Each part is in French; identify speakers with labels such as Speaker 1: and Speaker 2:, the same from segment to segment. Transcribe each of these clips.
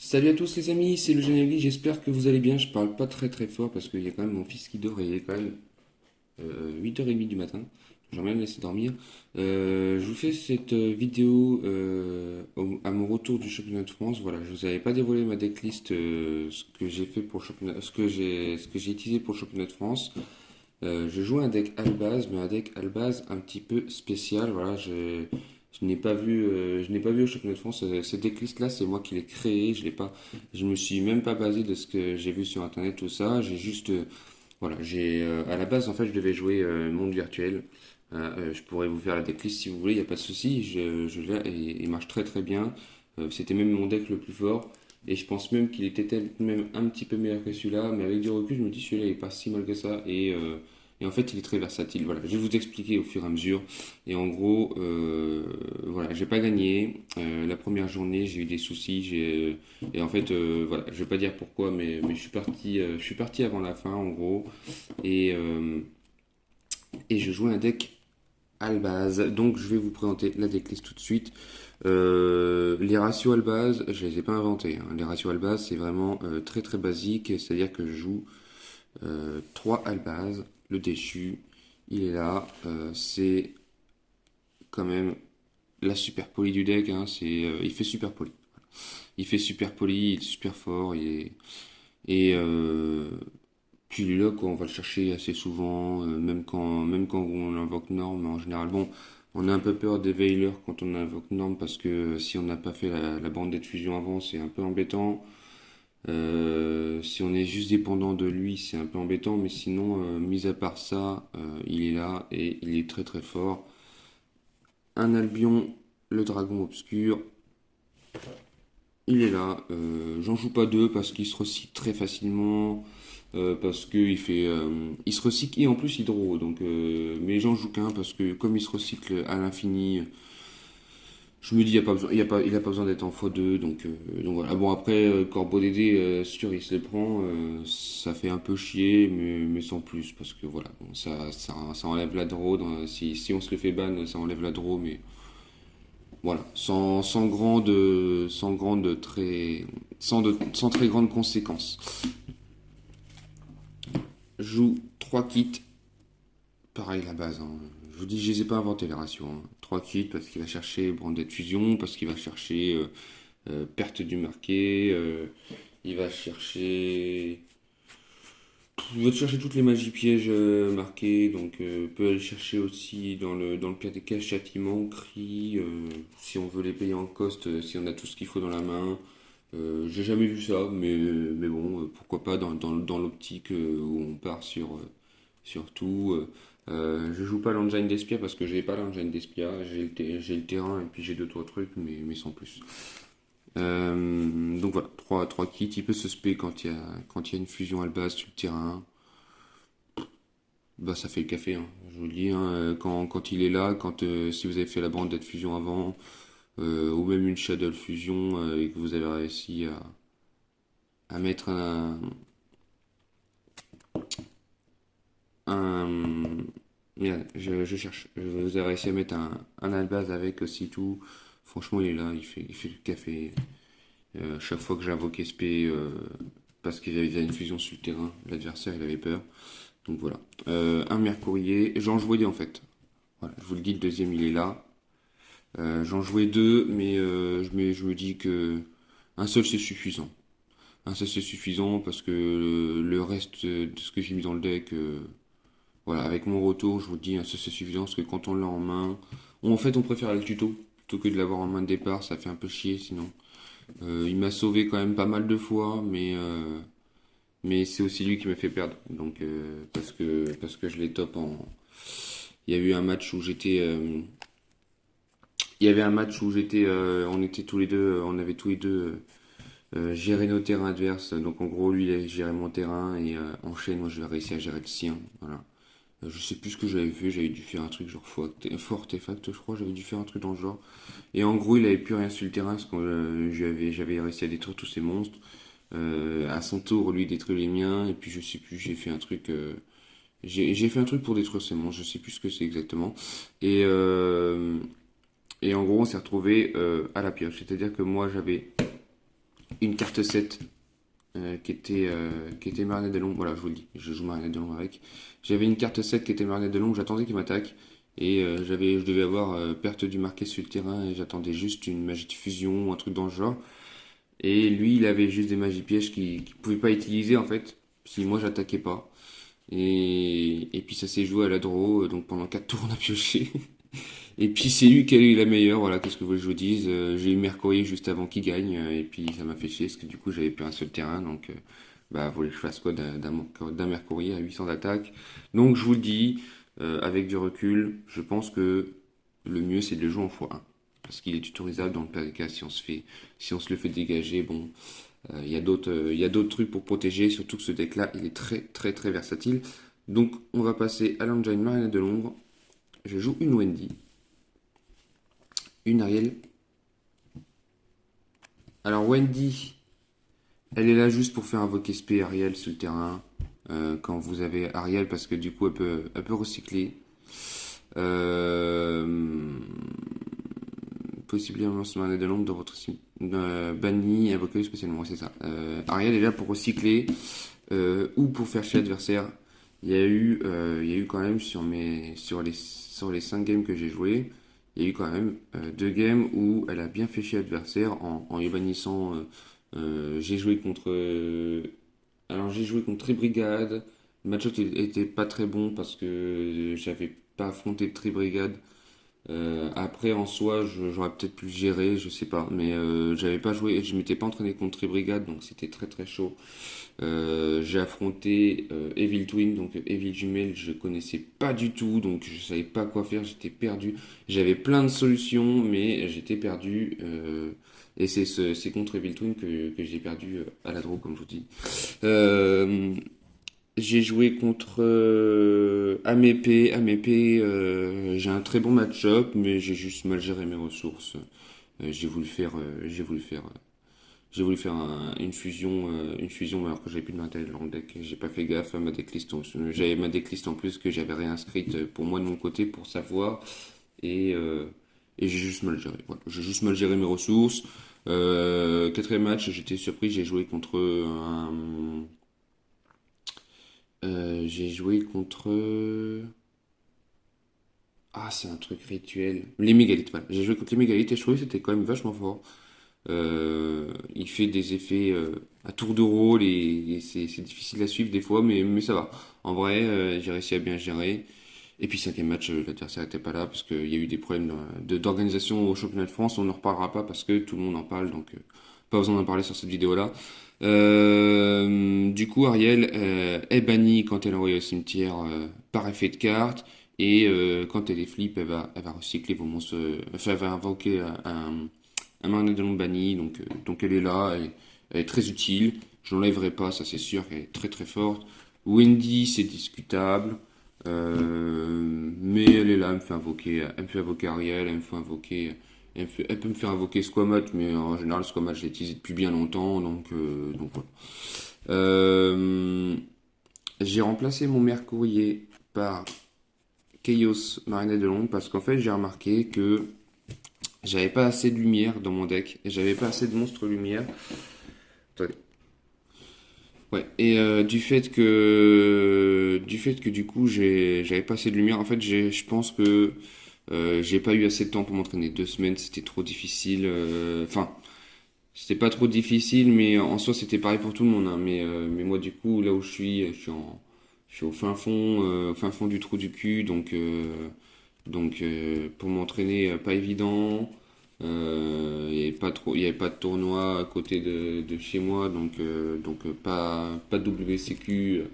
Speaker 1: Salut à tous les amis, c'est le Général, j'espère que vous allez bien. Je parle pas très très fort parce qu'il y a quand même mon fils qui dort et il est quand même 8h30 du matin. J'aimerais bien le laisser dormir. Je vous fais cette vidéo à mon retour du championnat de France. Voilà, je vous avais pas dévoilé ma decklist, ce que j'ai fait pour le championnat, ce que j'ai utilisé pour le championnat de France. Je joue un deck Albaz, mais un deck Albaz un petit peu spécial. Voilà, je n'ai pas vu au championnat de France. Cette decklist là, c'est moi qui l'ai créé. Je me suis même pas basé de ce que j'ai vu sur internet, tout ça. J'ai juste, voilà, à la base en fait, je devais jouer monde virtuel. Je pourrais vous faire la decklist si vous voulez, il n'y a pas de souci. Je l'ai et il marche très très bien. C'était même mon deck le plus fort. Et je pense même qu'il était peut-être même un petit peu meilleur que celui-là, mais avec du recul, je me dis celui-là il est pas si mal que ça. Et en fait, il est très versatile. Voilà, je vais vous expliquer au fur et à mesure. Et en gros, voilà, j'ai pas gagné. La première journée, j'ai eu des soucis. Et en fait, voilà, je vais pas dire pourquoi, mais je suis parti avant la fin, en gros. Et, euh, et je jouais un deck Albaz. Donc, je vais vous présenter la decklist tout de suite. Les ratios Albaz, je les ai pas inventés, hein. Les ratios Albaz, c'est vraiment très très basique. C'est-à-dire que je joue 3 Albaz. Le déchu, il est là. C'est quand même la super poly du deck, hein, il fait super poly. Il fait super poly, il est super fort, et puis il est là, quoi, on va le chercher assez souvent, même quand on invoque Norme, en général. Bon, on a un peu peur des Veilers quand on invoque Norme, parce que si on n'a pas fait la bande de fusion avant, c'est un peu embêtant. Si on est juste dépendant de lui, c'est un peu embêtant, mais sinon, mis à part ça, il est là et il est très très fort. Un Albion, le dragon obscur, il est là. J'en joue pas deux parce qu'il se recycle très facilement. Parce il se recycle et en plus il draw. Donc, mais j'en joue qu'un parce que comme il se recycle à l'infini, je me dis il a pas besoin, il a pas besoin d'être en x2. Donc voilà. Bon après Corbeau Dédé, sûr il se les prend. Ça fait un peu chier, mais sans plus parce que voilà, bon, ça enlève la draw. Si on se le fait ban, ça enlève la draw, mais voilà, sans très grandes conséquences. Je joue 3 kits, pareil la base, hein. Je vous dis, je les ai pas inventés les ratios, hein. 3 kits parce qu'il va chercher Branded Fusion, parce qu'il va chercher perte du marqué, il va chercher. Il va chercher toutes les magies pièges marquées, donc peut aller chercher aussi dans le pire des cas châtiment, cri, si on veut les payer en cost, si on a tout ce qu'il faut dans la main. J'ai jamais vu ça, mais bon, pourquoi pas dans l'optique où on part sur tout. Je joue pas l'engine d'Espia parce que j'ai pas l'engine d'Espia, j'ai le terrain et puis j'ai deux trois trucs, mais sans plus. Donc voilà, trois kits. Il peut se spé quand il y a une fusion à la base sur le terrain. Bah ça fait le café, hein. Je vous le dis, hein, quand il est là, si vous avez fait la bande de fusion avant, ou même une Shadow Fusion et que vous avez réussi à mettre un merde, je cherche. Vous avez réussi à mettre un albaz avec aussi tout. Franchement, il est là, il fait le café. Chaque fois que j'ai invoqué SP, parce qu'il y avait une fusion sur le terrain, l'adversaire il avait peur. Donc voilà. Un Mercourier, j'en jouais deux en fait. Voilà, je vous le dis, le deuxième il est là. J'en jouais deux, mais je me dis que un seul c'est suffisant. Un seul c'est suffisant parce que le reste de ce que j'ai mis dans le deck, voilà, avec mon retour, je vous dis, un seul c'est suffisant parce que quand on l'a en main, en fait on préfère le tuto plutôt que de l'avoir en main de départ, ça fait un peu chier sinon. Il m'a sauvé quand même pas mal de fois, mais c'est aussi lui qui m'a fait perdre. Donc parce que je l'ai top en. Il y a eu un match où j'étais. Il y avait un match où on était tous les deux, on avait tous les deux géré nos terrains adverses. Donc en gros, lui il a géré mon terrain et en chaîne, moi j'ai réussi à gérer le sien. Voilà. Je sais plus ce que j'avais fait, j'avais dû faire un truc genre fort artefact, je crois, j'avais dû faire un truc dans le genre. Et en gros, il avait plus rien sur le terrain parce que j'avais réussi à détruire tous ces monstres. À son tour, lui détruire les miens, et puis je sais plus, j'ai fait un truc. J'ai fait un truc pour détruire ces monstres, je sais plus ce que c'est exactement. Et, euh, et en gros, on s'est retrouvé à la pioche. C'est-à-dire que moi, j'avais une carte 7 qui était Marionette de l'ombre. Voilà, je vous le dis, je joue Marionette de l'ombre avec. J'avais une carte 7 qui était Marionette de l'ombre, j'attendais qu'il m'attaque. Et je devais avoir perte du marqué sur le terrain et j'attendais juste une magie de fusion ou un truc dans le genre. Et lui, il avait juste des magies pièges qu'il ne pouvait pas utiliser en fait, si moi j'attaquais pas. Et puis ça s'est joué à la draw, donc pendant 4 tours on a pioché. Et puis c'est lui qui a eu la meilleure, voilà, qu'est-ce que vous voulez que je vous dise. J'ai eu Mercourier juste avant qu'il gagne, et puis ça m'a fait chier, parce que du coup j'avais plus un seul terrain, donc bah vous voulez que je fasse quoi d'un Mercourier à 800 d'attaque. Donc je vous le dis, avec du recul, je pense que le mieux c'est de le jouer en x1. Parce qu'il est tutorisable dans le pire des cas si on se le fait dégager, bon, il y a d'autres trucs pour protéger, surtout que ce deck-là, il est très très très versatile. Donc on va passer à l'engine Marionette de l'ombre. Je joue une Wendy, une Ariel. Alors Wendy, elle est là juste pour faire invoquer SP Ariel sur le terrain. Quand vous avez Ariel, parce que du coup elle peut recycler. Euh, Possiblement ce Marionette de l'ombre dans votre sim. Banni, invoqué spécialement, ouais, c'est ça. Ariel est là pour recycler ou pour faire chez l'adversaire. Il y a eu quand même sur les 5 games que j'ai joué, il y a eu quand même 2 games où elle a bien fait chez l'adversaire en y bannissant. J'ai joué contre. Alors j'ai joué contre Tribrigade. Le match-up était pas très bon parce que j'avais pas affronté de Tribrigade. Après, en soi, j'aurais peut-être pu le gérer, je sais pas, mais j'avais pas joué, je m'étais pas entraîné contre Tribrigade, donc c'était très très chaud. J'ai affronté Evil Twin, donc Evil Jumelle, je connaissais pas du tout, donc je savais pas quoi faire, j'étais perdu. J'avais plein de solutions, mais j'étais perdu. Et c'est contre Evil Twin que j'ai perdu à la draw, comme je vous dis. Euh, j'ai joué contre Amépé. Amépé, j'ai un très bon match-up, mais j'ai juste mal géré mes ressources. J'ai voulu faire une fusion alors que j'avais plus de matériel dans le deck. J'ai pas fait gaffe à ma decklist. J'avais ma decklist en plus que j'avais réinscrite pour moi de mon côté pour savoir. Et, euh, et j'ai juste mal géré. Voilà. J'ai juste mal géré mes ressources. Quatrième match, j'étais surpris. J'ai joué contre. Ah, c'est un truc rituel. Les mégalithes, voilà. J'ai joué contre les mégalithes et je trouvais que c'était quand même vachement fort. Il fait des effets à tour de rôle et c'est difficile à suivre des fois, mais ça va. En vrai, j'ai réussi à bien gérer. Et puis cinquième match, l'adversaire n'était pas là parce qu'il y a eu des problèmes d'organisation au championnat de France. On n'en reparlera pas parce que tout le monde en parle, donc pas besoin d'en parler sur cette vidéo-là. Du coup, Ariel est bannie quand elle est envoyée au cimetière par effet de carte. Et quand elle est flip, elle va recycler vos monstres. Enfin, elle va invoquer un Marionnette de l'ombre banni. Donc elle est là, elle est très utile. Je l'enlèverai pas, ça c'est sûr, elle est très très forte. Wendy, c'est discutable. Mais elle est là, elle me fait invoquer Ariel, elle peut me faire invoquer Squamat, mais en général Squamat je l'ai utilisé depuis bien longtemps, donc voilà. Euh, j'ai remplacé mon Mercourier par Chaos Marionnette de l'ombre parce qu'en fait j'ai remarqué que j'avais pas assez de lumière dans mon deck et j'avais pas assez de monstres lumière. Attendez. Ouais, et du fait que du coup j'avais pas assez de lumière, en fait je pense que j'ai pas eu assez de temps pour m'entraîner. 2 semaines c'était trop difficile. Enfin, c'était pas trop difficile, mais en soi c'était pareil pour tout le monde. Hein, mais moi du coup là où je suis au fin fond du trou du cul, pour m'entraîner pas évident. Il y avait pas de tournoi à côté de chez moi, pas de WCQ.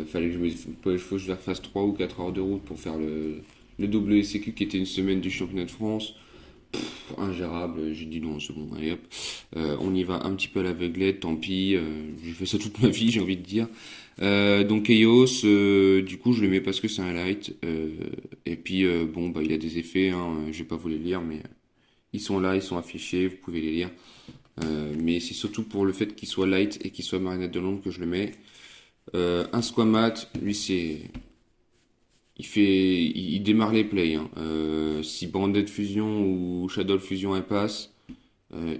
Speaker 1: Fallait que faut que je fasse 3 ou 4 heures de route pour faire le WCQ qui était une semaine du championnat de France. Ingérable, j'ai dit non, c'est bon, allez hop. On y va un petit peu à l'aveuglette, tant pis. J'ai fait ça toute ma vie, j'ai envie de dire. Donc Chaos, du coup je le mets parce que c'est un light. Et puis bon, bah il a des effets, hein, je vais pas vous les lire, mais ils sont là, ils sont affichés, vous pouvez les lire. Mais c'est surtout pour le fait qu'il soit light et qu'il soit marionnette de l'ombre que je le mets. Un Squamat, lui c'est. Il démarre les plays. Hein. Si Branded Fusion ou Shadow Fusion elle passe,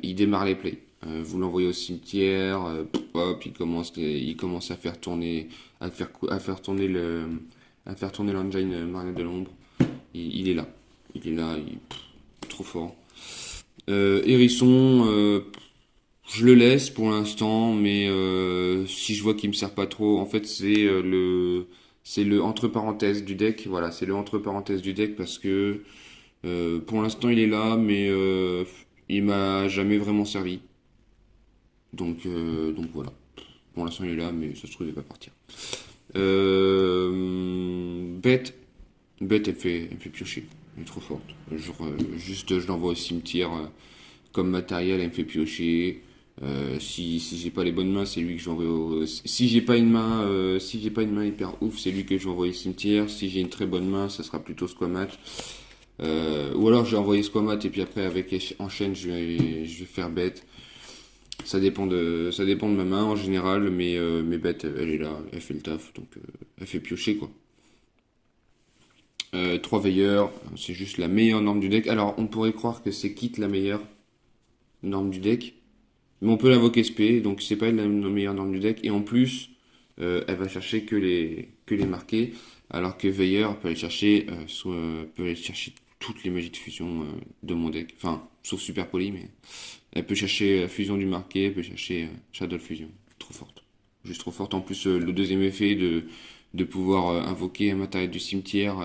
Speaker 1: il démarre les plays. vous l'envoyez au cimetière, hop, il commence à faire tourner, à faire tourner à faire tourner l'engine Marionnette de l'ombre. Il est là. Il est là, trop fort. Hérisson, je le laisse pour l'instant, mais si je vois qu'il me sert pas trop, en fait c'est le entre parenthèses du deck. Voilà, c'est le entre parenthèses du deck parce que pour l'instant il est là, mais il m'a jamais vraiment servi. Donc voilà. Pour l'instant il est là, mais ça se trouve il va pas partir. Bête, elle me fait piocher. Elle est trop forte. Genre, juste je l'envoie au cimetière comme matériel, elle me fait piocher. Si j'ai pas les bonnes mains, c'est lui que je vais envoyer si j'ai pas une main, si j'ai pas une main hyper ouf, c'est lui que je vais envoyer au cimetière. Si j'ai une très bonne main, ça sera plutôt Squamat. Ou alors je vais envoyer Squamat et puis après avec enchaîne, je vais faire bête. Ça dépend de ma main en général, mais bête, elle est là, elle fait le taf, donc elle fait piocher quoi. 3 veilleurs, c'est juste la meilleure norme du deck. Alors on pourrait croire que c'est Kit la meilleure norme du deck, mais on peut l'invoquer SP, donc c'est pas la meilleure norme du deck. Et en plus, elle va chercher que les marqués, alors que Veilleur peut aller chercher, peut aller chercher toutes les magies de fusion de mon deck. Enfin, sauf Super Poly, mais elle peut chercher fusion du marqué, elle peut chercher Shadow Fusion. Trop forte. Juste trop forte. En plus, le deuxième effet de pouvoir invoquer un matériel du cimetière.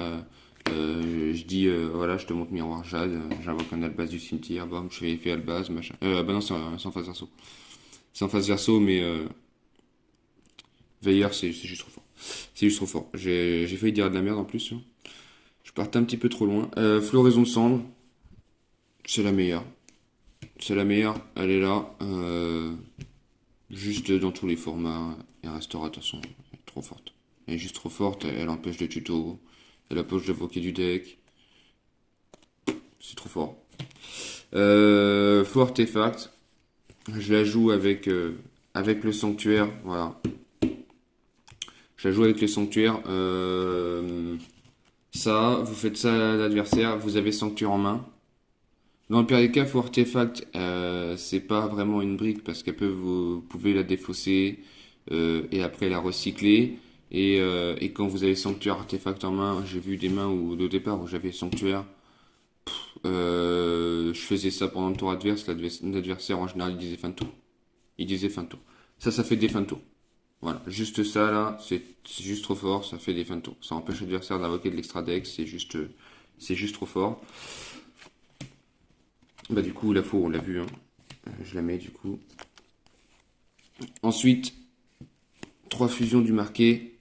Speaker 1: Je dis, voilà, je te montre Miroir Jade, j'invoque un Albaz du cimetière, bam, je fais effet Albaz, machin. Bah non, c'est en phase verso. C'est en phase verso, mais Veilleur, c'est juste trop fort. C'est juste trop fort. J'ai failli dire de la merde en plus. Hein. Je partais un petit peu trop loin. Floraison de cendre, c'est la meilleure. C'est la meilleure, elle est là. Juste dans tous les formats, elle restera de toute façon. Elle est trop forte. Elle est juste trop forte, elle empêche le tuto, elle empêche d'invoquer du deck. C'est trop fort. Faux artefact, je la joue avec le sanctuaire, voilà. Je la joue avec le sanctuaire. Ça, vous faites ça à l'adversaire, vous avez sanctuaire en main. Dans le pire des cas, faux artefact, c'est pas vraiment une brique parce vous pouvez la défausser et après la recycler. Et quand vous avez sanctuaire artefact en main, j'ai vu des mains où au départ où j'avais sanctuaire, je faisais ça pendant le tour adverse. L'adversaire en général il disait fin de tour. Il disait fin de tour. Ça fait des fins de tour. Voilà, juste ça là, c'est juste trop fort, ça fait des fins de tour. Ça empêche l'adversaire d'invoquer de l'extra deck, c'est juste trop fort. Bah du coup la faux on l'a vu, hein. Je la mets du coup. Ensuite, 3 fusions du marqué.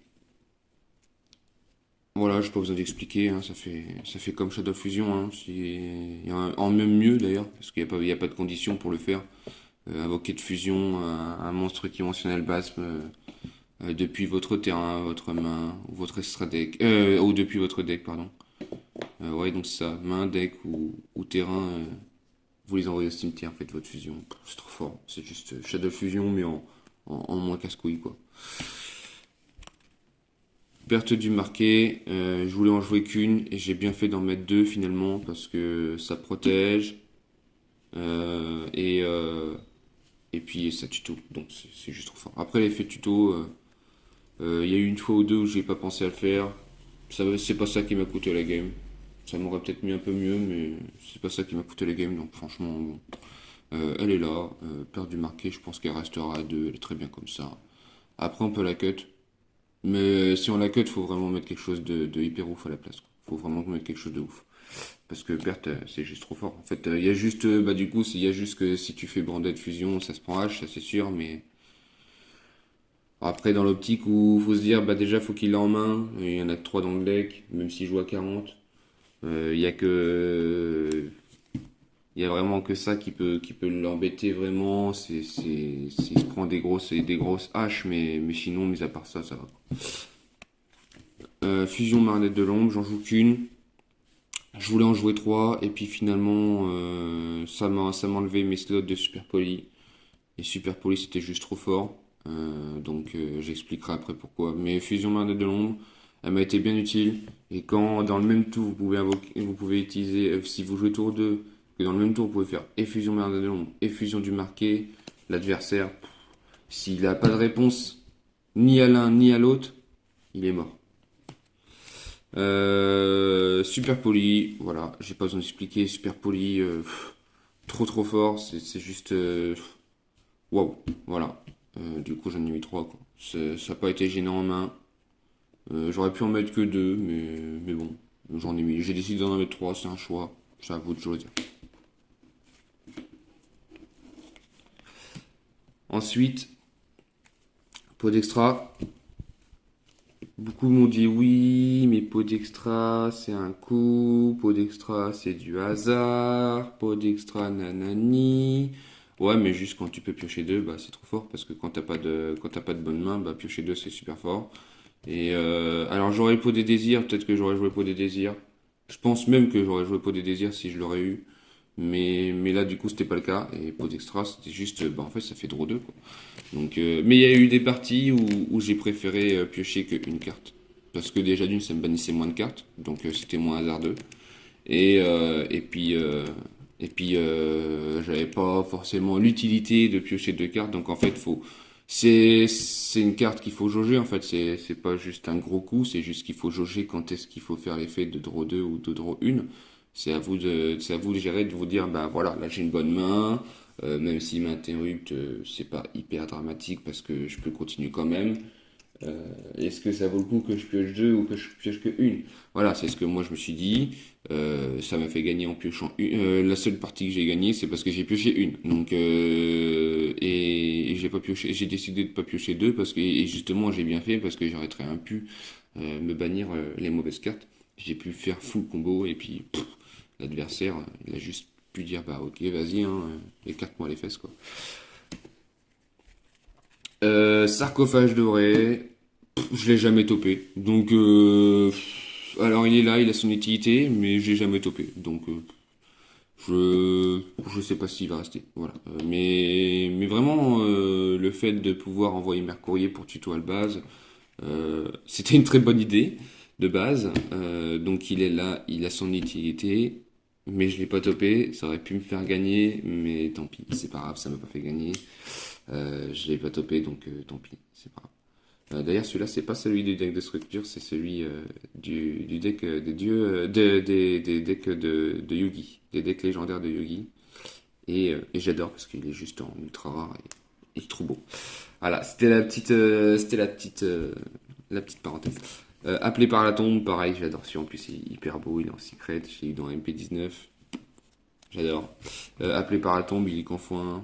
Speaker 1: Voilà, j'ai pas besoin d'expliquer, hein, ça fait comme Shadow Fusion, hein, en même mieux d'ailleurs, parce qu'il n'y a pas de condition pour le faire. Invoquer de fusion un monstre qui mentionne le basme depuis votre terrain, votre main, ou votre extra deck, ou depuis votre deck, pardon. Ouais, donc c'est ça, main, deck ou terrain, vous les envoyez au cimetière, faites votre fusion. C'est trop fort, c'est juste Shadow Fusion, mais en moins casse-couille, quoi. Perte du marqué, je voulais en jouer qu'une et j'ai bien fait d'en mettre 2 finalement parce que ça protège et puis ça tuto, donc c'est juste trop fort. Après l'effet tuto, il y a eu une fois ou deux où j'ai pas pensé à le faire. C'est pas ça qui m'a coûté la game. Ça m'aurait peut-être mis un peu mieux, mais c'est pas ça qui m'a coûté la game, donc franchement bon. Elle est là, perte du marqué, je pense qu'elle restera à 2, elle est très bien comme ça. Après on peut la cut. Mais si on la cut, faut vraiment mettre quelque chose de hyper ouf à la place. Quoi. Faut vraiment mettre quelque chose de ouf. Parce que perte, c'est juste trop fort. En fait, il y a juste, bah du coup, il y a juste que si tu fais Bandette Fusion, ça se prend H, ça c'est sûr, mais après dans l'optique où faut se dire, bah déjà faut qu'il l'ait en main, il y en a que 3 dans le deck, même s'il joue à 40, il y a que, il y a vraiment que ça qui peut l'embêter vraiment, s'il se prend des grosses haches, mais sinon, mis à part ça, ça va. Fusion Marionnette de l'ombre, j'en joue qu'une. Je voulais en jouer 3 et puis finalement ça m'a enlevé mes slots de Super Poly. Et Super Poly c'était juste trop fort. Donc j'expliquerai après pourquoi. Mais Fusion Marionnette de l'ombre, elle m'a été bien utile. Et quand dans le même tour vous pouvez utiliser, si vous jouez tour 2, que dans le même tour vous pouvez faire effusion Marionnette de l'ombre, effusion du marqué, L'adversaire, s'il n'a pas de réponse ni à l'un ni à l'autre, il est mort. Super poli, voilà, j'ai pas besoin d'expliquer, super poli, trop fort, c'est juste waouh, voilà. Du coup j'en ai mis 3 quoi. Ça n'a pas été gênant en main. J'aurais pu en mettre que 2, mais bon, j'en ai mis. J'ai décidé d'en mettre 3, c'est un choix, c'est à vous de choisir. Ensuite, pot d'extra. Beaucoup m'ont dit oui, mais pot d'extra c'est un coup, pot d'extra c'est du hasard, pot d'extra nanani. Ouais, mais juste quand tu peux piocher 2, bah c'est trop fort parce que quand t'as pas de bonne main, bah piocher 2 c'est super fort. Et alors j'aurais le pot des désirs, peut-être que j'aurais joué pot des désirs. Je pense même que j'aurais joué pot des désirs si je l'aurais eu. Mais là, du coup, c'était pas le cas. Et pot d'extra, c'était juste, bah, en fait, ça fait draw 2 quoi. Donc, mais il y a eu des parties où j'ai préféré piocher qu'une carte. Parce que déjà, d'une, ça me bannissait moins de cartes. Donc, c'était moins hasardeux. Et, euh, et puis, euh, j'avais pas forcément l'utilité de piocher 2 cartes. Donc, en fait, c'est une carte qu'il faut jauger. En fait, c'est pas juste un gros coup. C'est juste qu'il faut jauger quand est-ce qu'il faut faire l'effet de draw 2 ou de draw 1. C'est à vous de gérer, de vous dire, bah voilà, là j'ai une bonne main, même s'il m'interrupte, c'est pas hyper dramatique parce que je peux continuer quand même. Est-ce que ça vaut le coup que je pioche 2 ou que je pioche que une? Voilà, c'est ce que moi je me suis dit. Ça m'a fait gagner en piochant une. La seule partie que j'ai gagnée, c'est parce que j'ai pioché une. Donc, et j'ai pas pioché, j'ai décidé de pas piocher 2 parce que, et justement, j'ai bien fait parce que j'aurais très bien pu me bannir les mauvaises cartes. J'ai pu faire full combo et puis l'adversaire, il a juste pu dire bah ok, vas-y, hein, écarte-moi les fesses quoi. Sarcophage doré, je l'ai jamais topé. Donc, alors il est là, il a son utilité, mais j'ai jamais topé. Donc, je sais pas s'il va rester. Voilà. Mais vraiment, le fait de pouvoir envoyer Mercourrier pour tuto à la base, c'était une très bonne idée de base. Donc il est là, il a son utilité, mais je l'ai pas topé. Ça aurait pu me faire gagner, mais tant pis, c'est pas grave, ça m'a pas fait gagner. Je l'ai pas topé, donc tant pis, c'est pas grave. D'ailleurs, celui-là, c'est pas celui du deck de structure, c'est celui du deck des dieux, des decks de Yugi, des decks légendaires de Yugi. Et j'adore parce qu'il est juste en ultra rare et trop beau. Voilà, la petite parenthèse. Appelé par la tombe, pareil, j'adore celui en plus, il est hyper beau, il est en secret, je l'ai eu dans MP19, j'adore. Appelé par la tombe, il est qu'en x1,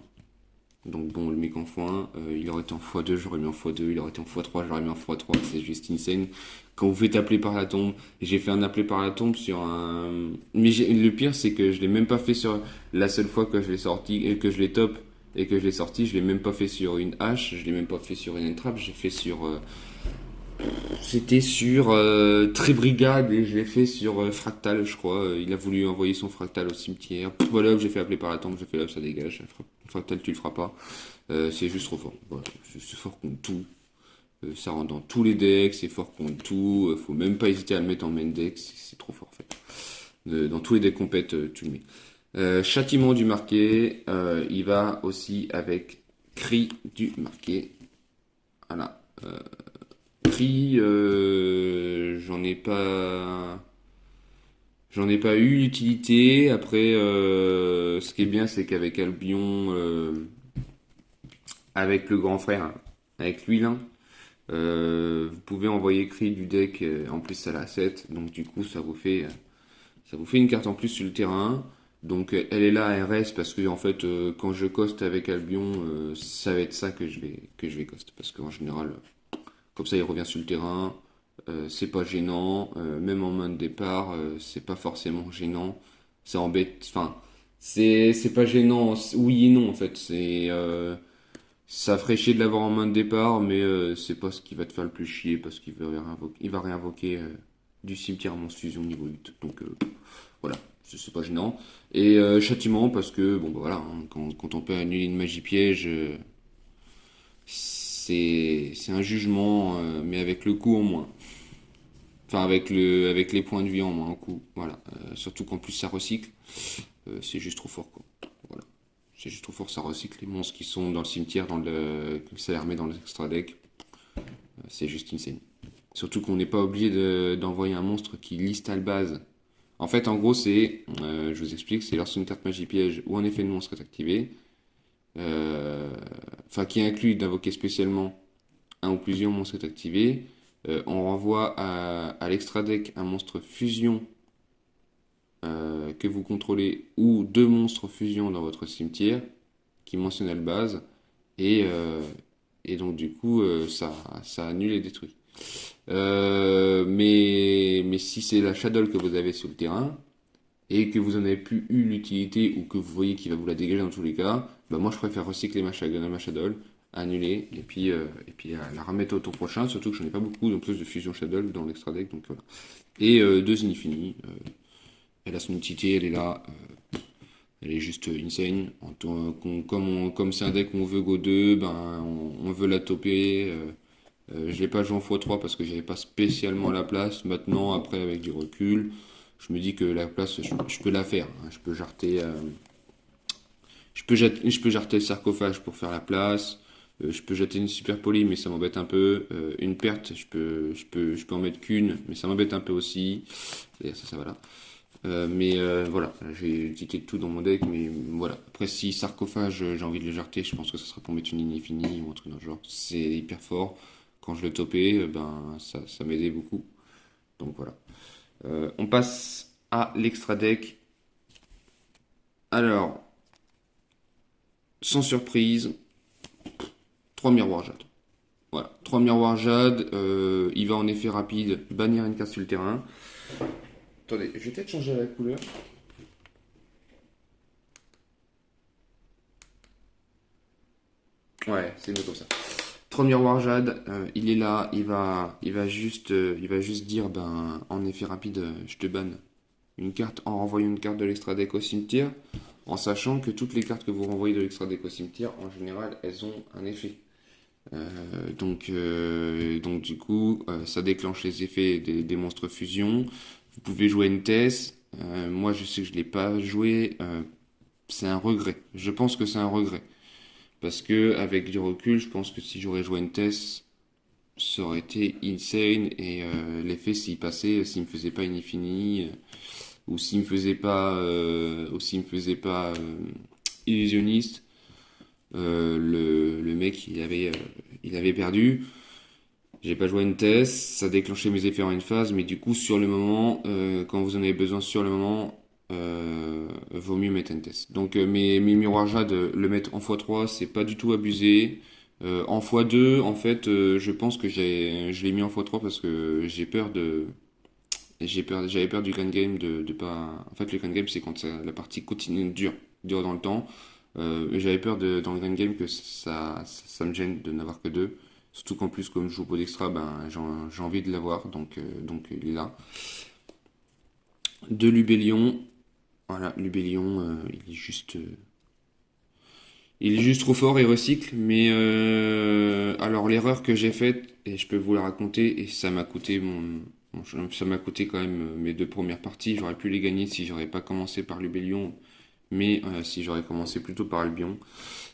Speaker 1: donc bon, le mec en x1, il aurait été en x2, j'aurais mis en x2, il aurait été en x3, j'aurais mis en x3, c'est juste insane. Quand vous faites appeler par la tombe, j'ai fait un appelé par la tombe sur un... Mais le pire, c'est que je l'ai même pas fait sur la seule fois que je l'ai sorti, et que je l'ai top, et que je l'ai sorti, je l'ai même pas fait sur une hache, je l'ai même pas fait sur une entrap, j'ai fait sur... c'était sur Tribrigade et je l'ai fait sur Fractal, je crois. Il a voulu envoyer son Fractal au cimetière. Voilà, j'ai fait appeler par la tombe, j'ai fait là, ça dégage. Fractal, tu le feras pas. C'est juste trop fort. Voilà, c'est fort contre tout. Ça rentre dans tous les decks, c'est fort contre tout. Faut même pas hésiter à le mettre en main deck, c'est trop fort en fait. Dans tous les decks compètes, tu le mets. Châtiment du marqué, il va aussi avec Cri du marqué. Voilà. Prix, j'en ai pas eu l'utilité. Après, ce qui est bien, c'est qu'avec Albion, avec le grand frère, avec Luilin, vous pouvez envoyer Cri du deck. En plus, ça l'a 7, donc du coup, ça vous fait une carte en plus sur le terrain. Donc, elle est là, elle reste parce que en fait, quand je coste avec Albion, ça va être ça que je vais coste, parce qu'en général. Comme ça, il revient sur le terrain. C'est pas gênant. Même en main de départ, c'est pas forcément gênant. Ça embête. Enfin, c'est pas gênant. Oui et non, en fait. Ça ferait chier de l'avoir en main de départ, mais c'est pas ce qui va te faire le plus chier parce il va réinvoquer du cimetière monstre fusion niveau 8. Donc voilà, c'est pas gênant. Et châtiment parce que, bon, bah voilà, hein, quand on peut annuler une magie piège. C'est un jugement, mais avec le coup en moins. Enfin, avec les points de vie en moins, en coup. Voilà. Surtout qu'en plus ça recycle. C'est juste trop fort, quoi. Voilà. C'est juste trop fort, ça recycle les monstres qui sont dans le cimetière, que ça les remet dans l'extra deck. C'est juste insane. Surtout qu'on n'est pas obligé d'envoyer un monstre qui liste à la base. En fait, en gros, je vous explique, c'est lorsqu'une carte magie piège ou un effet de monstre est activé, enfin qui inclut d'invoquer spécialement un ou plusieurs monstres est activé, on renvoie à l'extra deck un monstre fusion que vous contrôlez ou deux monstres fusion dans votre cimetière qui mentionnent à la base et, et donc du coup ça annule et détruit. Mais si c'est la Shadow que vous avez sur le terrain et que vous en avez plus eu l'utilité ou que vous voyez qu'il va vous la dégager dans tous les cas, bah moi je préfère recycler ma Shadow, annuler et puis la remettre au tour prochain, surtout que j'en ai pas beaucoup en plus de fusion Shadow dans l'extra deck, donc voilà. Et deux Infinity, elle a son utilité, elle est là, elle est juste insane. Comme c'est un deck où on veut Go 2, ben on veut la toper. Je l'ai pas joué en x3 parce que j'avais pas spécialement la place. Maintenant, après, avec du recul, je me dis que la place, je peux la faire, hein. Je peux jarter le sarcophage pour faire la place. Je peux jeter une super poly, mais ça m'embête un peu. Une perte, je peux en mettre qu'une, mais ça m'embête un peu aussi. D'ailleurs, ça va là. Voilà, j'ai tiqué de tout dans mon deck, mais voilà. Après, si sarcophage, j'ai envie de le jarter, je pense que ça sera pour mettre une ligne infinie ou un truc dans le genre. C'est hyper fort. Quand je le topais, ben ça m'aidait beaucoup. Donc voilà. On passe à l'extra deck. Alors, sans surprise, 3 miroirs jade. Voilà, 3 miroirs jade. Il va en effet rapide bannir une carte sur le terrain. Attendez, je vais peut-être changer la couleur. Ouais, c'est mieux comme ça. 3 miroirs jade, il est là, il va juste dire, ben, en effet rapide, je te banne une carte en renvoyant une carte de l'extra deck au cimetière, en sachant que toutes les cartes que vous renvoyez de l'extra deck au cimetière, en général, elles ont un effet. Donc du coup, ça déclenche les effets des monstres fusion. Vous pouvez jouer une Tess. Moi, je sais que je l'ai pas joué. C'est un regret. Je pense que c'est un regret. Parce que avec du recul, je pense que si j'aurais joué une Tess, ça aurait été insane. Et l'effet s'il passait, s'il me faisait pas une infinie, ou s'il me faisait pas illusionniste, le mec il avait perdu. J'ai pas joué une Tess, ça déclenchait mes effets en une phase, mais du coup sur le moment, quand vous en avez besoin sur le moment, vaut mieux mettre une Tess. Donc mes miroirs jade, le mettre en x3, c'est pas du tout abusé. En x2, en fait, je pense que je l'ai mis en x3 parce que j'avais peur du grand game de pas. En fait, le grand game, c'est quand la partie continue dure dans le temps. J'avais peur dans le grand game que ça me gêne de n'avoir que deux. Surtout qu'en plus, comme je joue pot d'extra, ben, j'ai envie de l'avoir, donc il est là. De Lubellion. Voilà, Lubellion, il est juste trop fort, il recycle, mais alors l'erreur que j'ai faite, et je peux vous la raconter, et ça m'a coûté quand même mes deux premières parties, j'aurais pu les gagner si j'aurais pas commencé par Lubellion, mais si j'aurais commencé plutôt par Albion.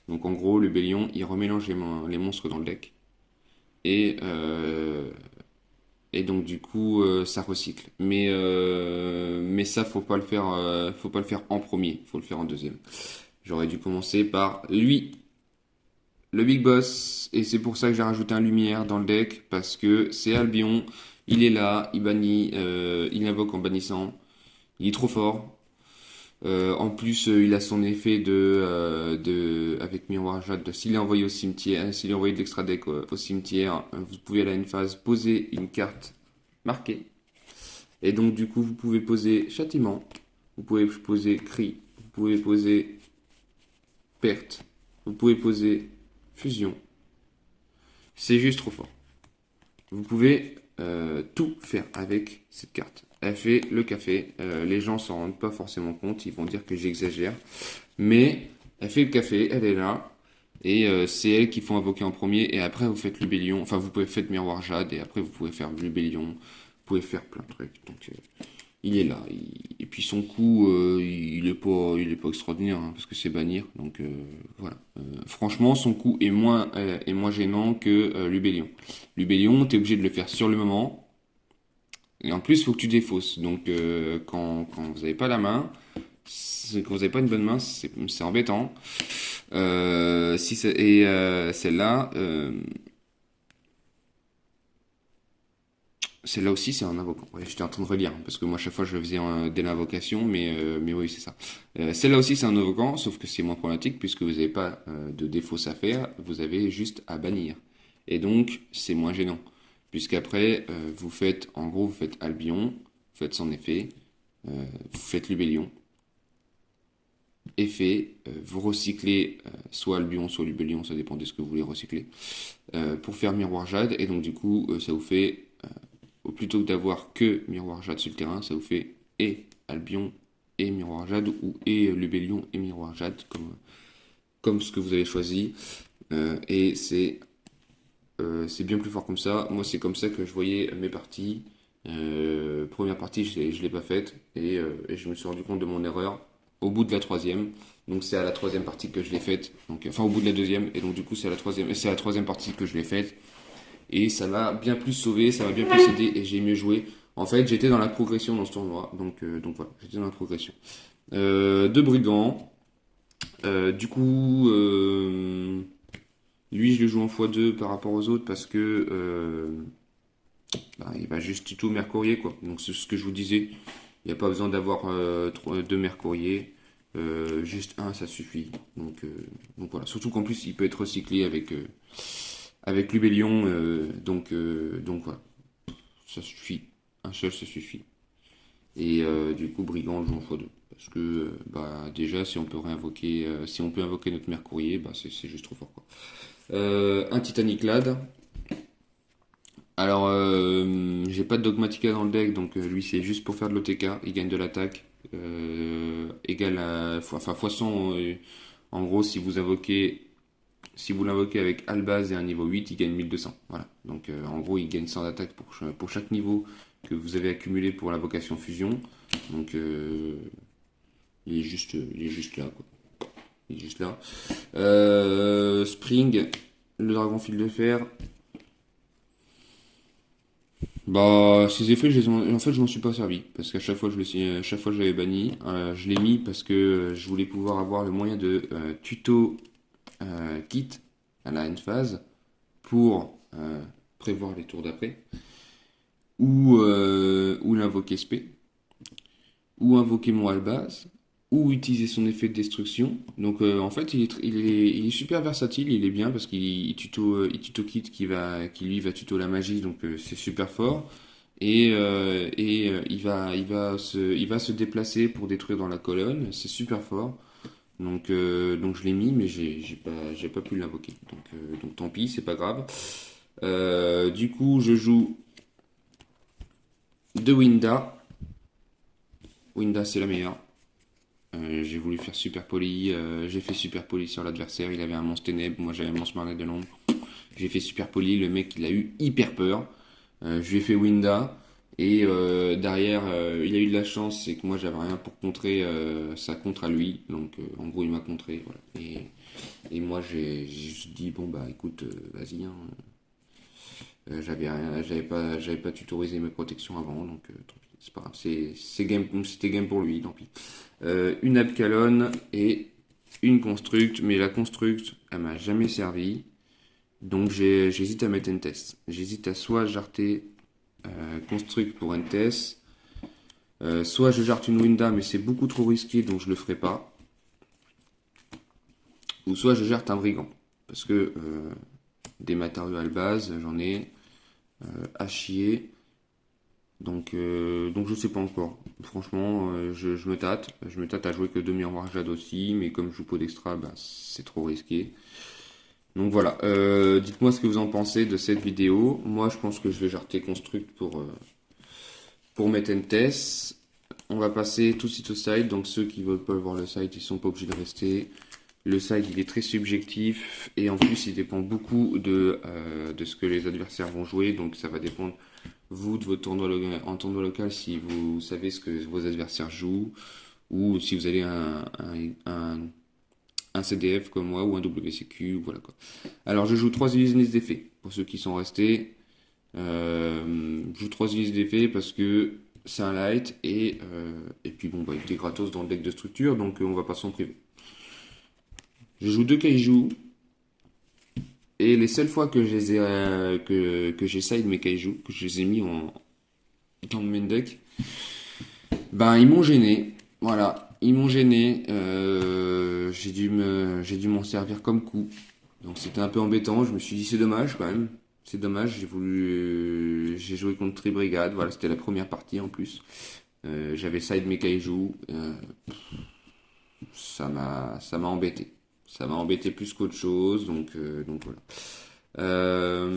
Speaker 1: Donc en gros, Lubellion, il remélange les monstres dans le deck, et, et donc du coup, ça recycle. Mais ça, faut pas le faire en premier, faut le faire en deuxième. J'aurais dû commencer par lui, le Big Boss, et c'est pour ça que j'ai rajouté un Lumière dans le deck, parce que c'est Albion, il est là, il bannit, il invoque en bannissant, il est trop fort. En plus, il a son effet avec Miroir Jade, s'il est envoyé au cimetière, s'il est envoyé de l'extra deck au cimetière, vous pouvez aller à une phase poser une carte marquée, et donc du coup vous pouvez poser Châtiment, vous pouvez poser Cri, vous pouvez poser Perte, vous pouvez poser Fusion. C'est juste trop fort. Vous pouvez tout faire avec cette carte. Elle fait le café. Les gens s'en rendent pas forcément compte. Ils vont dire que j'exagère. Mais elle fait le café. Elle est là. Et c'est elle qu'il faut invoquer en premier. Et après, vous faites Lubellion. Enfin, vous pouvez faire Miroir Jade. Et après, vous pouvez faire Lubellion. Vous pouvez faire plein de trucs. Donc, il est là. Et puis son coup, il est pas extraordinaire, hein, parce que c'est bannir. Donc voilà. Franchement, son coup est moins gênant que Lubellion. Lubellion, t'es obligé de le faire sur le moment. Et en plus, il faut que tu défausses. Donc quand vous n'avez pas la main, quand vous n'avez pas une bonne main, c'est embêtant. Celle-là, celle-là aussi, c'est un invoquant. Ouais, j'étais en train de relire, hein, parce que moi, à chaque fois, je le faisais dès l'invocation, mais oui, c'est ça. Celle-là aussi, c'est un invoquant, sauf que c'est moins problématique, puisque vous n'avez pas de défausse à faire, vous avez juste à bannir. Et donc, c'est moins gênant. Puisqu'après, en gros, vous faites Albion, vous faites son effet, vous faites Lubellion, effet, vous recyclez soit Albion, soit Lubellion, ça dépend de ce que vous voulez recycler, pour faire Miroir Jade, et donc du coup, ça vous fait plutôt que d'avoir que Miroir Jade sur le terrain, ça vous fait et Albion et Miroir Jade ou et Lubellion et Miroir Jade comme ce que vous avez choisi. Et c'est bien plus fort comme ça. Moi, c'est comme ça que je voyais mes parties. Première partie, je l'ai pas faite et je me suis rendu compte de mon erreur au bout de la troisième. Donc c'est à la troisième partie que je l'ai faite. Donc, enfin au bout de la deuxième. Et donc du coup c'est à la troisième partie que je l'ai faite. Et ça m'a bien plus sauvé, ça m'a bien plus aidé et j'ai mieux joué. En fait, j'étais dans la progression dans ce tournoi, donc voilà, j'étais dans la progression. Deux brigands. Du coup, lui, je le joue en x2 par rapport aux autres parce que il va juste tuto Mercurier, quoi. Donc c'est ce que je vous disais. Il n'y a pas besoin d'avoir deux Mercurier. Juste un, ça suffit. Donc voilà. Surtout qu'en plus, il peut être recyclé avec Lubellion. Donc voilà. Ça suffit. Un seul, ça suffit. Et du coup, Brigand on le joue en x2. Parce que déjà, si on peut réinvoquer, si on peut invoquer notre Mercurier, c'est juste trop fort, quoi. Un Titanic Lad. Alors, j'ai pas de Dogmatica dans le deck, donc lui c'est juste pour faire de l'OTK. Il gagne de l'attaque. Égal à. Enfin, fois 100. En gros, si vous l'invoquez avec Albaz et un niveau 8, il gagne 1200. Voilà. Donc en gros, il gagne 100 d'attaque pour chaque niveau que vous avez accumulé pour l'invocation fusion. Donc il est juste là, quoi. Il est juste là. Spring, le dragon fil de fer. Ces effets, en fait, je m'en suis pas servi parce qu'à chaque fois, à chaque fois, je l'avais banni. Je l'ai mis parce que je voulais pouvoir avoir le moyen de tuto kit à la end phase pour prévoir les tours d'après ou l'invoquer SP ou invoquer mon Albaz ou utiliser son effet de destruction. Donc en fait, il est super versatile, il est bien parce qu'il tuto kit qui lui va tuto la magie, donc c'est super fort. Il va se déplacer pour détruire dans la colonne, c'est super fort. Donc je l'ai mis, mais j'ai pas pu l'invoquer. Donc tant pis, c'est pas grave. Du coup, je joue de Winda. Winda, c'est la meilleure. J'ai voulu faire super poli. J'ai fait super poli sur l'adversaire. Il avait un monstre ténèbres. Moi, j'avais un monstre marnet de l'ombre. J'ai fait super poli. Le mec, il a eu hyper peur. Je lui ai fait Winda. Et derrière, il a eu de la chance. C'est que moi, j'avais rien pour contrer sa contre à lui. Donc, en gros, il m'a contré. Voilà. Et moi, j'ai juste dit bon, bah écoute, vas-y. Hein. J'avais pas tutorisé mes protections avant. Donc, tant pis. C'est pas grave. C'était game pour lui. Tant pis. Une Abcalon et une Construct, mais la Construct, elle m'a jamais servi. Donc j'hésite à mettre Entes. J'hésite à soit jarter Construct pour Entes, soit je jarte une Winda, mais c'est beaucoup trop risqué, donc je le ferai pas. Ou soit je jarte un Brigand, parce que des matériaux à la base, j'en ai à chier. Donc je sais pas encore. Franchement, je me tâte. Je me tâte à jouer que demi-miroir Jade aussi, mais comme je joue pot d'extra, c'est trop risqué. Donc voilà. Dites-moi ce que vous en pensez de cette vidéo. Moi, je pense que je vais jarter Construct pour mettre Entes. On va passer tout de suite au side. Donc ceux qui veulent pas voir le side, ils sont pas obligés de rester. Le side, il est très subjectif et en plus, il dépend beaucoup de ce que les adversaires vont jouer. Donc ça va dépendre vous, de votre en tournoi local, si vous savez ce que vos adversaires jouent, ou si vous avez un CDF comme moi, ou un WCQ, voilà quoi. Alors, je joue 3 unités d'effet, pour ceux qui sont restés. Je joue 3 unités d'effet parce que c'est un light, et puis bon, bah, il était gratos dans le deck de structure, donc on va pas s'en priver. Je joue 2 kaiju. Et les seules fois que je les ai, que j'ai side mes kaiju, que je les ai mis dans le main deck, ben ils m'ont gêné. Voilà, ils m'ont gêné. J'ai dû m'en servir comme coup. Donc c'était un peu embêtant. Je me suis dit c'est dommage quand même. C'est dommage. J'ai joué contre Tribrigade. Voilà, c'était la première partie en plus. J'avais side mes kaiju. Ça m'a embêté. Ça m'a embêté plus qu'autre chose. Donc voilà.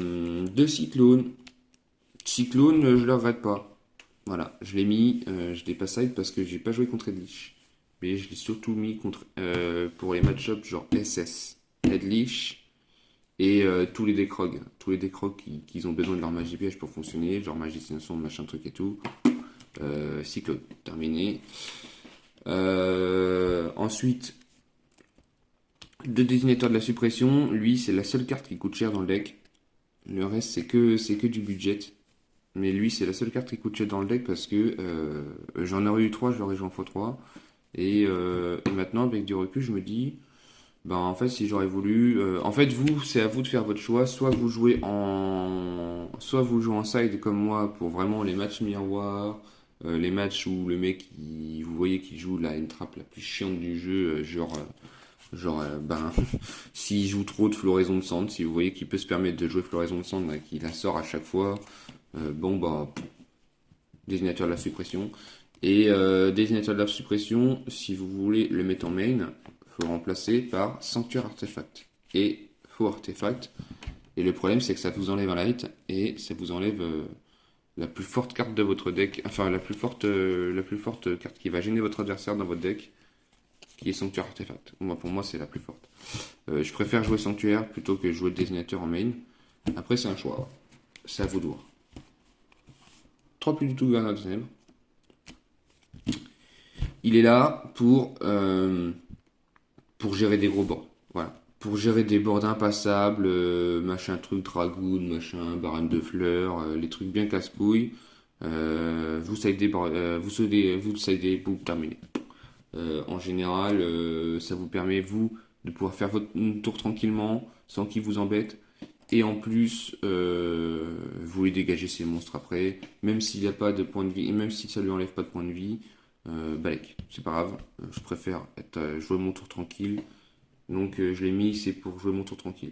Speaker 1: Deux cyclones. Cyclone, je le regrette pas. Voilà, je l'ai mis, je l'ai pas side parce que j'ai pas joué contre Edlich. Mais je l'ai surtout mis contre pour les match-ups genre SS, Edlich et tous les decrogs. Tous les decrogs qui ont besoin de leur magie piège pour fonctionner, genre magicien son, machin truc et tout. Cyclone, terminé. Ensuite, deux détonateurs de la suppression. Lui, c'est la seule carte qui coûte cher dans le deck. Le reste, c'est que du budget. Mais lui, c'est la seule carte qui coûte cher dans le deck parce que j'en aurais eu 3, je l'aurais joué en x3. Et maintenant, avec du recul, je me dis, ben en fait, si j'aurais voulu. En fait, vous, c'est à vous de faire votre choix. Soit vous jouez en side comme moi pour vraiment les matchs miroirs, les matchs où le mec, vous voyez qu'il joue la une trappe la plus chiante du jeu, ben, s'il joue trop de floraison de cendres, si vous voyez qu'il peut se permettre de jouer floraison de cendres, qu'il la sort à chaque fois, bon, bah, désignateur de la suppression. Et désignateur de la suppression, si vous voulez le mettre en main, il faut le remplacer par sanctuaire artefact et faux artefact. Et le problème, c'est que ça vous enlève un light et ça vous enlève la plus forte carte de votre deck, enfin la plus forte carte qui va gêner votre adversaire dans votre deck, qui est sanctuaire artefact. Moi, pour moi, c'est la plus forte. Je préfère jouer sanctuaire plutôt que jouer le désignateur en main. Après, c'est un choix. C'est à vous de voir. 3 plus du tout gouverneur de ténèbres. Il est là pour gérer des gros boards. Voilà. Pour gérer des boards impassables, machin truc, dragoon, machin, barème de fleurs, les trucs bien casse-couilles. Vous sidez, vous sidez, boum, terminé. En général, ça vous permet, vous, de pouvoir faire votre tour tranquillement, sans qu'il vous embête. Et en plus, vous voulez dégager ces monstres après, même s'il n'y a pas de point de vie, et même si ça lui enlève pas de point de vie, balèque, c'est pas grave. Je préfère jouer mon tour tranquille. Donc je l'ai mis, c'est pour jouer mon tour tranquille.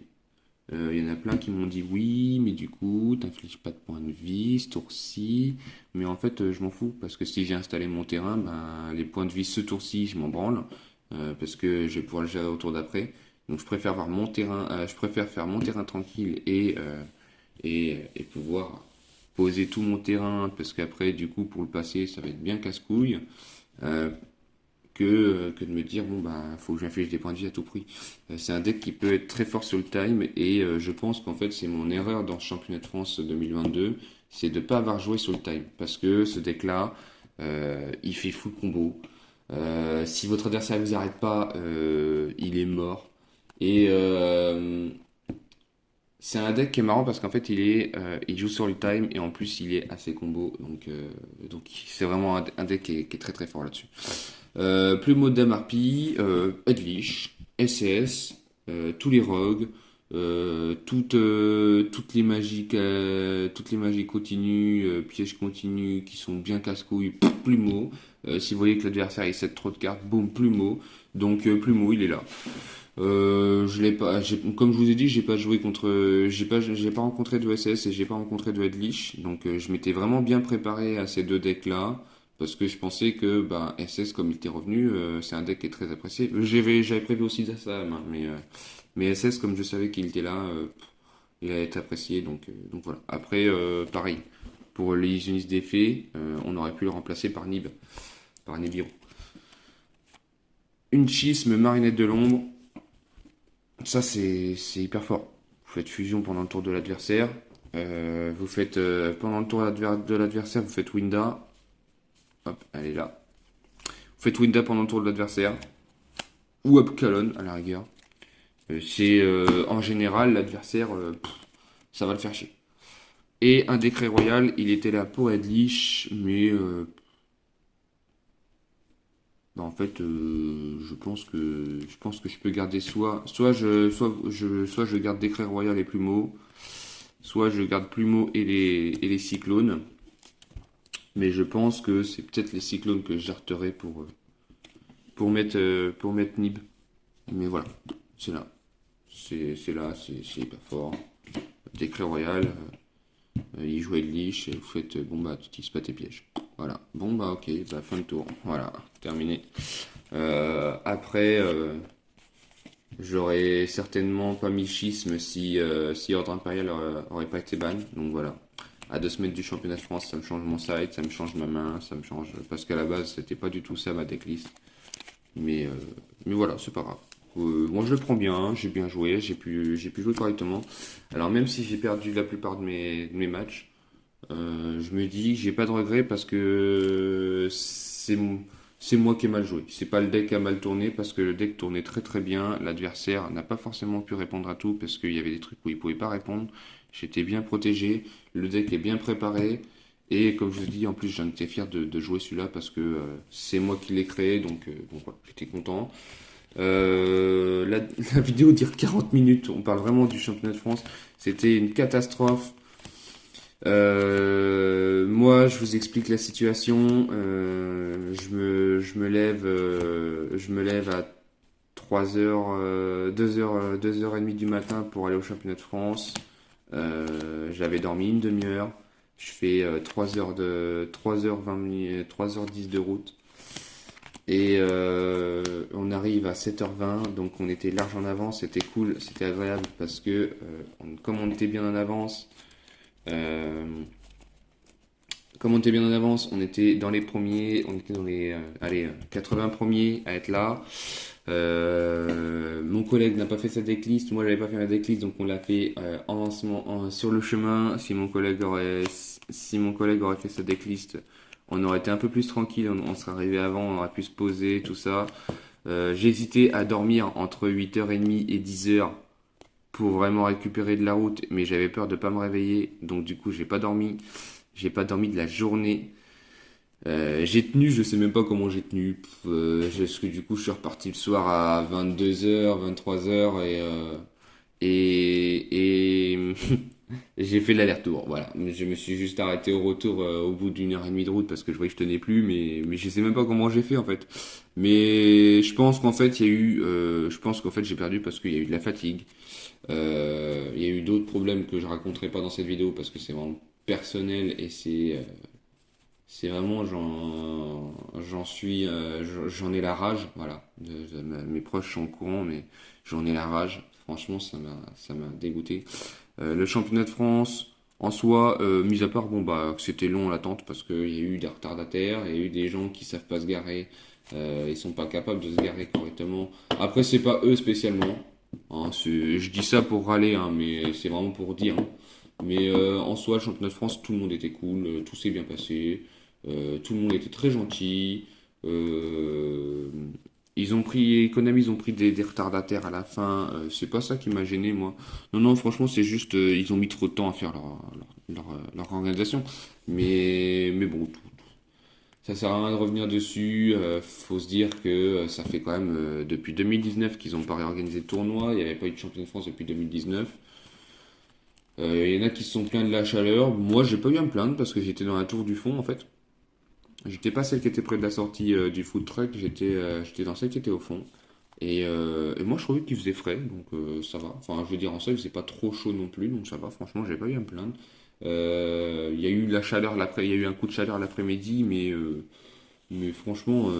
Speaker 1: Il y en a plein qui m'ont dit oui, mais du coup, t'infliges pas de points de vie ce tour-ci. Mais en fait, je m'en fous, parce que si j'ai installé mon terrain, ben, les points de vie ce tour-ci, je m'en branle, parce que je vais pouvoir le gérer au tour d'après. Donc je préfère avoir mon terrain, je préfère faire mon terrain tranquille et pouvoir poser tout mon terrain, parce qu'après, du coup, pour le passer, ça va être bien casse-couille. Euh, que de me dire bon bah faut que j'inflige des points de vie à tout prix. C'est un deck qui peut être très fort sur le time et je pense qu'en fait c'est mon erreur dans ce championnat de France 2022, c'est de ne pas avoir joué sur le time parce que ce deck là il fait full combo. Si votre adversaire ne vous arrête pas, il est mort. Et c'est un deck qui est marrant parce qu'en fait il joue sur le time et en plus il est assez combo donc c'est vraiment un deck qui est très très fort là-dessus. Plumeau de Damarpi, Edlich, SCS, tous les rogues, toutes les magies continues, pièges continus qui sont bien casse-couilles, Plumeau. Si vous voyez que l'adversaire il cède trop de cartes, boum, Plumeau. Donc Plumeau il est là. Je l'ai pas, comme je vous ai dit, j'ai pas joué contre, j'ai pas rencontré de SS et j'ai pas rencontré de Edlich, donc je m'étais vraiment bien préparé à ces deux decks là. Parce que je pensais que bah, SS, comme il était revenu, c'est un deck qui est très apprécié. J'avais prévu aussi ça, hein, mais SS, comme je savais qu'il était là, il allait être apprécié. Donc voilà. Après, pareil, pour les unités d'effet, on aurait pu le remplacer par Nib, par Nibiru. Une schisme marinette de l'ombre, ça c'est hyper fort. Vous faites fusion pendant le tour de l'adversaire. Vous faites, pendant le tour de l'adversaire, vous faites Winda. Hop, elle est là. Vous faites Winda pendant le tour de l'adversaire. Ou Upcalon, à la rigueur. En général, l'adversaire, ça va le faire chier. Et un décret royal, il était là pour être liche, mais bah, en fait, je pense que je peux garder soit je garde décret royal et plumeau, soit je garde plumeau et les cyclones. Mais je pense que c'est peut-être les cyclones que je jarterai pour mettre Nib. Mais voilà, c'est là. C'est là, c'est hyper fort. Décret royal, il jouait de liche et vous faites bon bah tu utilises pas tes pièges. Voilà. Bon bah ok, bah fin de tour. Voilà, terminé. Après, j'aurais certainement pas mis schisme si Ordre Impérial aurait pas été ban. Donc voilà. À 2 semaines du championnat de France, ça me change mon side, ça me change ma main, ça me change. Parce qu'à la base, c'était pas du tout ça ma decklist. Mais, euh, mais voilà, c'est pas grave. Moi je le prends bien, j'ai bien joué, j'ai pu jouer correctement. Alors même si j'ai perdu la plupart de mes matchs, je me dis que j'ai pas de regrets parce que c'est moi qui ai mal joué. C'est pas le deck qui a mal tourné parce que le deck tournait très très bien. L'adversaire n'a pas forcément pu répondre à tout parce qu'il y avait des trucs où il pouvait pas répondre. J'étais bien protégé, le deck est bien préparé. Et comme je vous dis, en plus j'en étais fier de jouer celui-là parce que c'est moi qui l'ai créé, donc voilà, j'étais content. La vidéo dure 40 minutes, on parle vraiment du championnat de France. C'était une catastrophe. Moi, je vous explique la situation. Je me lève à 3 heures, 2h30 du matin pour aller au championnat de France. J'avais dormi une demi-heure. Je fais 3h20 minutes, 3h10 de route. Et on arrive à 7h20, donc on était large en avance, c'était cool, c'était agréable parce que comme on était bien en avance, euh, on était dans les premiers, on était dans les 80 premiers à être là. Mon collègue n'a pas fait sa decklist, moi j'avais pas fait ma decklist, donc on l'a fait sur le chemin. Si mon collègue aurait fait sa decklist, on aurait été un peu plus tranquille, on serait arrivé avant, on aurait pu se poser, tout ça. J'hésitais à dormir entre 8h30 et 10h pour vraiment récupérer de la route, mais j'avais peur de pas me réveiller, donc du coup j'ai pas dormi. J'ai pas dormi de la journée. J'ai tenu, je sais même pas comment j'ai tenu. Parce que du coup, je suis reparti le soir à 22h, 23h et j'ai fait l'aller-retour. Voilà. Mais je me suis juste arrêté au retour au bout d'1h30 de route parce que je voyais que je tenais plus, mais je sais même pas comment j'ai fait en fait. Mais je pense qu'en fait, je pense qu'en fait, j'ai perdu parce qu'il y a eu de la fatigue. Il y a eu d'autres problèmes que je raconterai pas dans cette vidéo parce que c'est vraiment personnel et c'est vraiment j'en ai la rage, voilà. Mes proches sont au courant, mais j'en ai la rage. Franchement, ça m'a dégoûté. Le championnat de France, en soi, mis à part, bon bah, que c'était long l'attente parce qu'il y a eu des retardataires, il y a eu des gens qui savent pas se garer, ils sont pas capables de se garer correctement. Après, c'est pas eux spécialement. Hein, je dis ça pour râler, hein, mais c'est vraiment pour dire, hein. Mais en soi, le championnat de France, tout le monde était cool, tout s'est bien passé, tout le monde était très gentil. euh, Konami, ils ont pris des retardataires à la fin. C'est pas ça qui m'a gêné, moi. Non, non, franchement, c'est juste, ils ont mis trop de temps à faire leur organisation. Mais bon, ça sert à rien de revenir dessus. Faut se dire que ça fait quand même depuis 2019 qu'ils n'ont pas réorganisé le tournoi. Il n'y avait pas eu de champion de France depuis 2019. Il y en a qui se sont plaints de la chaleur. Moi, j'ai pas eu à me plaindre parce que j'étais dans la tour du fond en fait. J'étais pas celle qui était près de la sortie du food truck. J'étais dans celle qui était au fond. Et moi, je trouvais qu'il faisait frais, donc ça va. Enfin, je veux dire, en soi, il faisait pas trop chaud non plus, donc ça va. Franchement, j'ai pas eu à me plaindre. Il y a eu la chaleur il y a eu un coup de chaleur l'après-midi, mais franchement,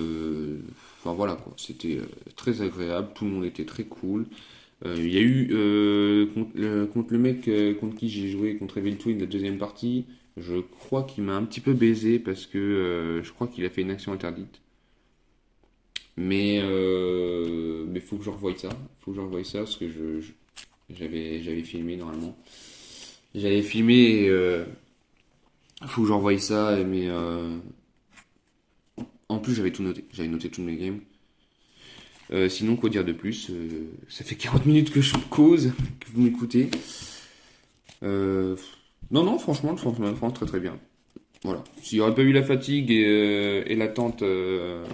Speaker 1: enfin voilà quoi. C'était très agréable. Tout le monde était très cool. Il y a eu contre le mec contre qui j'ai joué contre Evil Twin la deuxième partie, je crois qu'il m'a un petit peu baisé parce que je crois qu'il a fait une action interdite. Mais faut que je revoie ça. Faut que je revoie ça parce que j'avais filmé normalement. J'avais filmé, faut que j'envoie ça, mais en plus j'avais tout noté. J'avais noté tous mes games. Sinon, quoi dire de plus? Ça fait 40 minutes que je cause, que vous m'écoutez. Euh, non, non, franchement, très très bien. Voilà. S'il n'y aurait pas eu la fatigue et l'attente, je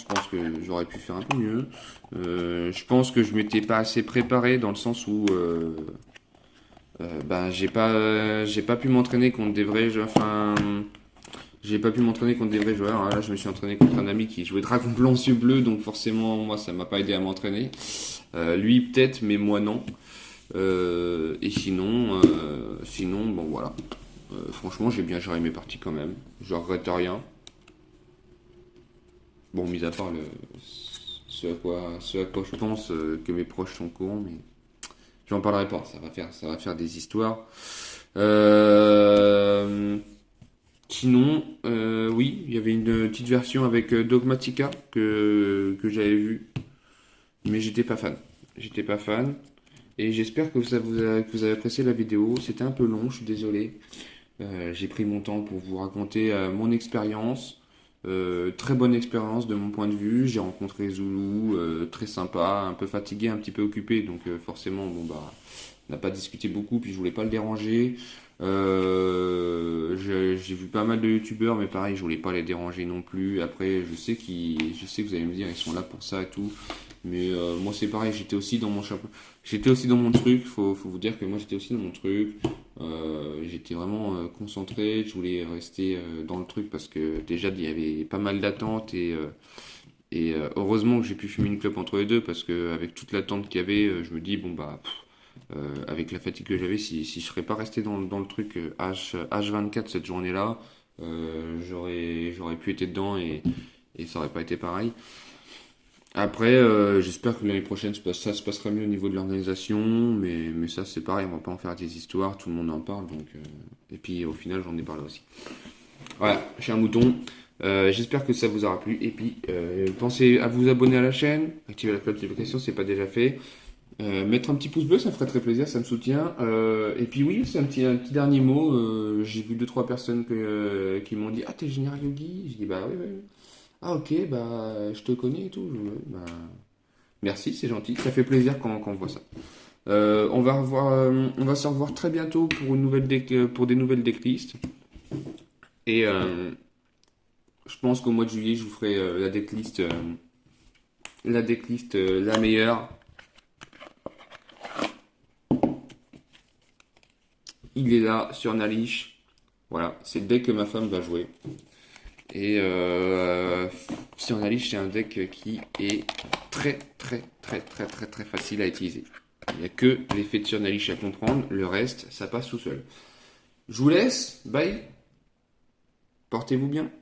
Speaker 1: pense que j'aurais pu faire un peu mieux. Je pense que je m'étais pas assez préparé dans le sens où ben, j'ai pas pu m'entraîner contre des vrais jeux. Enfin, j'ai pas pu m'entraîner contre des vrais joueurs, hein. Là, je me suis entraîné contre un ami qui jouait Dragon Blanc yeux bleus, donc forcément, moi, ça m'a pas aidé à m'entraîner. Lui, peut-être, mais moi, non. Et sinon, bon, voilà. Franchement, j'ai bien géré mes parties quand même. Je regrette rien. Bon, mis à part ce à quoi je pense que mes proches sont cons, mais j'en parlerai pas. Ça va faire des histoires. Euh, Sinon, oui, il y avait une petite version avec Dogmatica que j'avais vue, mais j'étais pas fan. J'étais pas fan. Et j'espère que que vous avez apprécié la vidéo. C'était un peu long, je suis désolé. J'ai pris mon temps pour vous raconter mon expérience. Très bonne expérience de mon point de vue. J'ai rencontré Zoulou, très sympa, un peu fatigué, un petit peu occupé, donc forcément, bon bah, on n'a pas discuté beaucoup, puis je voulais pas le déranger. J'ai vu pas mal de youtubeurs, mais pareil, je voulais pas les déranger non plus. Après, je sais que vous allez me dire, ils sont là pour ça et tout. Mais moi, c'est pareil, j'étais aussi dans mon chapeau. J'étais aussi dans mon truc. Faut vous dire que moi, j'étais aussi dans mon truc. J'étais vraiment concentré. Je voulais rester dans le truc parce que déjà, il y avait pas mal d'attentes heureusement que j'ai pu fumer une clope entre les deux parce que avec toute l'attente qu'il y avait, je me dis bon bah avec la fatigue que j'avais, si je serais pas resté dans le truc H24 cette journée-là, j'aurais pu être dedans et ça aurait pas été pareil. Après, j'espère que l'année prochaine, ça se passera mieux au niveau de l'organisation, mais ça c'est pareil, on va pas en faire des histoires, tout le monde en parle, donc et puis au final j'en ai parlé aussi. Voilà, je suis un mouton. J'espère que ça vous aura plu. Et puis, pensez à vous abonner à la chaîne, activer la cloche de notification si c'est pas déjà fait. Mettre un petit pouce bleu, ça me ferait très plaisir, ça me soutient. Et puis oui, c'est un petit dernier mot. J'ai vu deux trois personnes qui m'ont dit ah t'es général Yogi. Je dis bah oui, oui, oui. Ah ok, bah je te connais et tout. Ouais, bah, merci, c'est gentil. Ça fait plaisir quand on voit ça. On va se revoir très bientôt pour pour des nouvelles decklists. Et je pense qu'au mois de juillet, je vous ferai la decklist la meilleure. Il est là sur Nalish. Voilà, c'est le deck que ma femme va jouer. Et sur Nalish, c'est un deck qui est très facile à utiliser. Il n'y a que l'effet de Surnalish à comprendre, le reste, ça passe tout seul. Je vous laisse, bye, portez-vous bien.